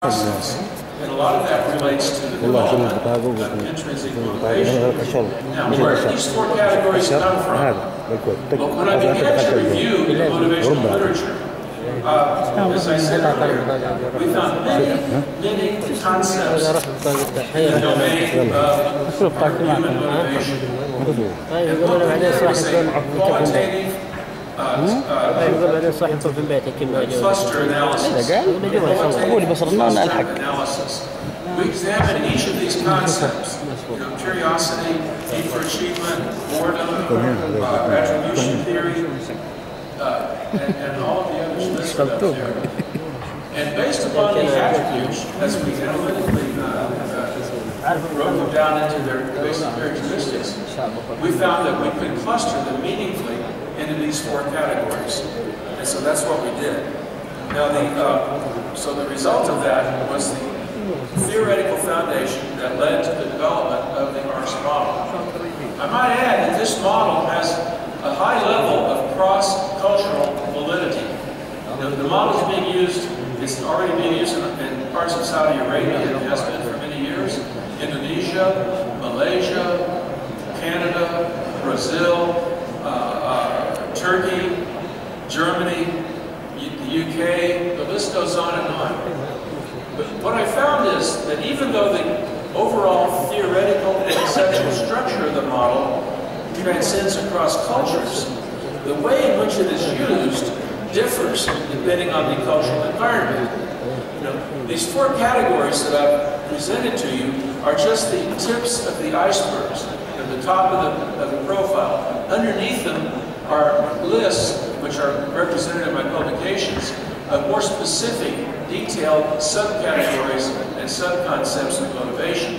And a lot of that relates to the development of intrinsic motivation. Now, where do these four categories come from? But when I began to review the motivational literature, as I said earlier, we found many concepts in the domain of human motivation. And what we was a qualitative cluster analysis. We examine each of these concepts: curiosity, need for achievement, boredom, attribution theory, and all of the others listed up there. And based upon these attributes, as we analytically broke them down into their basic characteristics, we found that we could cluster them meaningfully into these four categories. And so that's what we did. Now, so the result of that was the theoretical foundation that led to the development of the ARCS model. I might add that this model has a high level of cross-cultural validity. The model is being used, it's already being used in parts of Saudi Arabia, it has been for many years, Indonesia, Malaysia, Canada, Brazil, Turkey, Germany, the UK, the list goes on and on. But what I found is that even though the overall theoretical and conceptual structure of the model transcends across cultures, the way in which it is used differs depending on the cultural environment. These four categories that I've presented to you are just the tips of the icebergs, at the top of the profile. Underneath them are lists, which are represented in my publications, of more specific, detailed subcategories and subconcepts of motivation.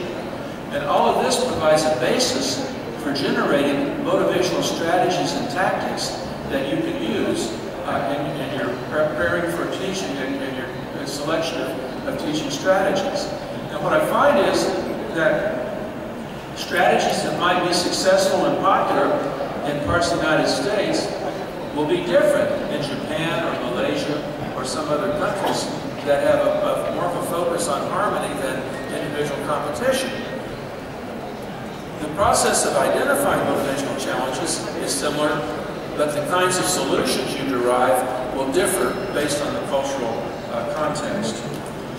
And all of this provides a basis for generating motivational strategies and tactics that you can use in your preparing for teaching and your selection of teaching strategies. And what I find is that strategies that might be successful and popular in parts of the United States will be different in Japan or Malaysia or some other countries that have more of a focus on harmony than individual competition. The process of identifying motivational challenges is similar, but the kinds of solutions you derive will differ based on the cultural context.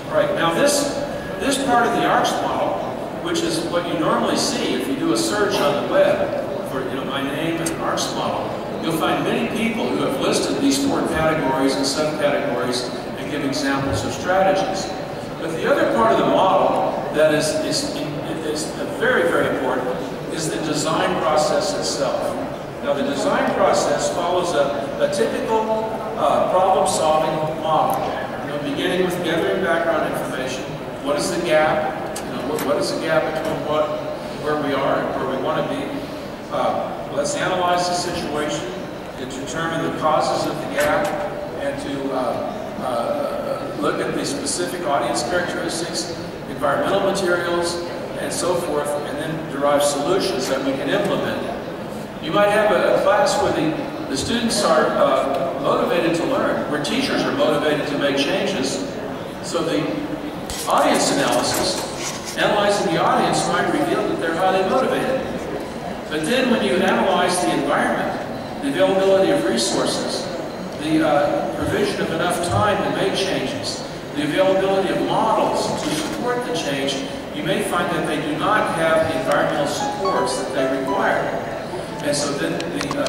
All right, now this part of the ARCS model, which is what you normally see if you do a search on the web for my name and ARCS model, you'll find many people who have listed these four categories and subcategories and give examples of strategies. But the other part of the model that is very, very important is the design process itself. Now, the design process follows a typical problem-solving model. Beginning with gathering background information. What is the gap? What is the gap between where we are and where we want to be? Let's analyze the situation to determine the causes of the gap and to look at the specific audience characteristics, environmental materials, and so forth, and then derive solutions that we can implement. You might have a class where the students are motivated to learn, where teachers are motivated to make changes. So the audience analysis, analyzing the audience, might reveal that they're highly motivated. But then when you analyze the environment, the availability of resources, the provision of enough time to make changes, the availability of models to support the change, you may find that they do not have the environmental supports that they require. And so then the